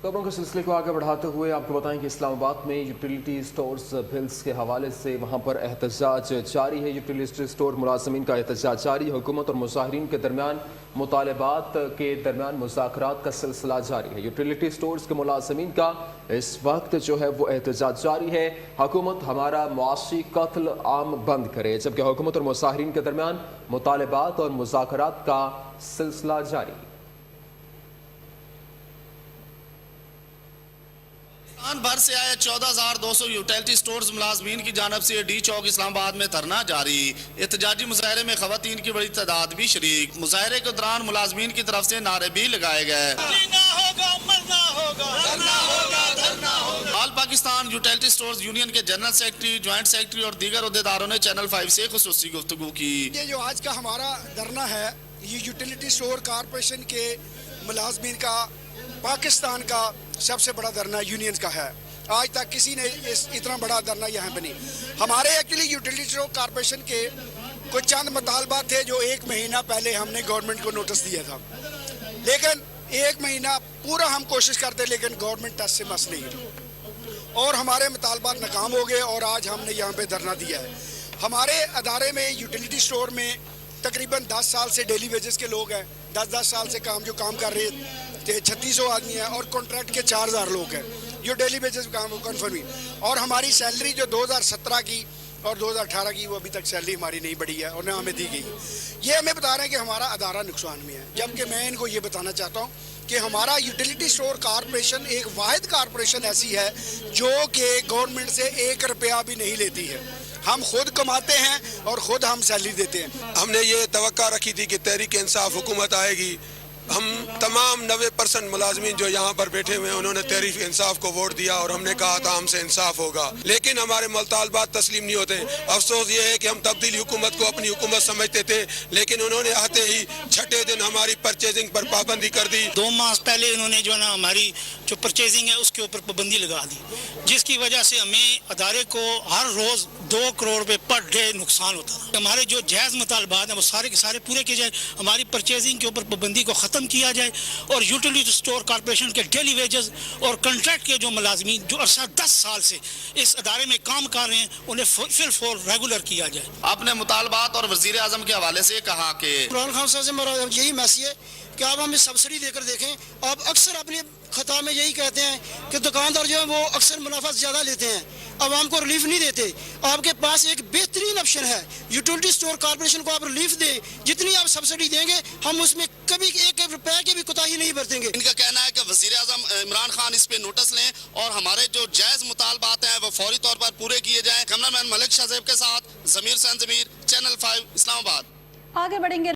खबरों के सिलसिले को आगे बढ़ाते हुए आपको बताएं कि इस्लामाबाद में यूटिलिटी स्टोर्स बिल्स के हवाले से वहां पर एहतजाज जारी है। यूटिलिटी स्टोर मुलाजमीन का एहतजाज जारी है। हुकूमत और मुजाहिरीन के दरमियान मुतालबात के दरमियान मुज़ाकरात का सिलसिला जारी है। यूटिलिटी स्टोर्स के मुलाजमीन का इस वक्त जो है वो एहतजाज जारी है। हुकूमत हमारा मुआशी कत्ल आम बंद करे, जबकि हुकूमत और मुजाहिरीन के दरमियान मुतालबात और मुज़ाकरात का सिलसिला जारी है। भर से आए 14,200 यूटिलिटी स्टोर्स मुलाजमीन की जानब से डी चौक इस्लामाबाद में धरना जारी। एहतजाजी मुजाहरे में खवातीन की बड़ी तादाद भी शरीक। मुजाहरे के दौरान मुलाजमीन की तरफ से नारे भी लगाए गए। All Pakistan utility stores union के जनरल सेक्रेटरी, ज्वाइंट सेक्रेटरी और दीगर अहदेदारों ने चैनल 5 से खुसूसी गुफ्तगू की। ये जो आज का हमारा धरना है, ये यूटिलिटी स्टोर कॉरपोरेशन के मुलाजमीन का पाकिस्तान का सबसे बड़ा धरना यूनियन का है। आज तक किसी ने इतना बड़ा धरना यहाँ पे नहीं। हमारे एक्चुअली यूटिलिटी स्टोर कॉरपोरेशन के कुछ चंद मुतालबात थे जो 1 महीना पहले हमने गवर्नमेंट को नोटिस दिया था, लेकिन 1 महीना पूरा हम कोशिश करते, लेकिन गवर्नमेंट टच से मस नहीं और हमारे मुतालबात नाकाम हो गए और आज हमने यहाँ पे धरना दिया है। हमारे अदारे में यूटिलिटी स्टोर में तकरीबन 10 साल से डेली वेजेस के लोग हैं। 10 साल से काम कर रहे थे। 3600 आदमी है और कॉन्ट्रैक्ट के 4000 लोग हैं जो डेली बेसिस पे काम कन्फर्म ही। और हमारी सैलरी जो 2017 की और 2018 की, वो अभी तक सैलरी हमारी नहीं बढ़ी है और न हमें दी गई। ये हमें बता रहे हैं कि हमारा अदारा नुकसान में है, जबकि मैं इनको ये बताना चाहता हूँ कि हमारा यूटिलिटी स्टोर कॉरपोरेशन एक वाहिद कॉरपोरेशन ऐसी है जो कि गवर्नमेंट से 1 रुपया भी नहीं लेती है। हम खुद कमाते हैं और खुद हम सैलरी देते हैं। हमने ये तवक्का रखी थी कि तहरीक इंसाफ हुकूमत आएगी। हम तमाम 90% मुलाजमीन जो यहाँ पर बैठे हुए हैं उन्होंने तहरीक इंसाफ को वोट दिया और हमने कहा था हमसे इंसाफ होगा, लेकिन हमारे मुतालबात तस्लीम नहीं होते। अफसोस ये है कि हम तब्दीली हुकूमत को अपनी हुकूमत समझते थे, लेकिन उन्होंने आते ही छठे दिन हमारी परचेजिंग पर पाबंदी कर दी। 2 माह पहले उन्होंने जो है ना हमारी जो परचेजिंग है उसके ऊपर पाबंदी लगा दी, जिसकी वजह से हमें अदारे को हर रोज 2 करोड़ रुपए पर डे नुकसान होता था। हमारे जो जायज़ मुतालबात हैं वो सारे के सारे पूरे किए जाए, हमारी परचेजिंग के ऊपर पाबंदी को ख़त्म किया जाए और यूटिलिटी स्टोर कॉरपोरेशन के डेली वेजेस और कॉन्ट्रैक्ट के जो मुलाजमीन जो 10 साल से इस अदारे में काम कर रहे हैं उन्हें फिर रेगुलर किया जाए। अपने मुतालबात और वज़ीर आज़म के हवाले से कहा कि इमरान खान साहब से हमारा यही मैसेज है कि आप हमें सब्सिडी देकर देखें। आप अक्सर अपने खता में यही कहते हैं कि दुकानदार जो है वो अक्सर मुनाफा ज़्यादा लेते हैं, आवाम को रिलीफ नहीं देते। आपके पास एक बेहतरीन ऑप्शन है, यूटिलिटी स्टोर कॉरपोरेशन को आप रिलीफ दें। जितनी आप सब्सिडी देंगे हम उसमें कभी 1 रुपए की भी कोताही नहीं बरतेंगे। इनका कहना है कि वज़ीर आज़म इमरान खान इस पे नोटिस लें और हमारे जो जायज़ मुतालबात हैं वो फौरी तौर पर पूरे किए जाएं। कैमरामैन मलिक शाहजेब के साथ ज़मीर सैन ज़मीर, चैनल 5 इस्लामाबाद। आगे बढ़ेंगे।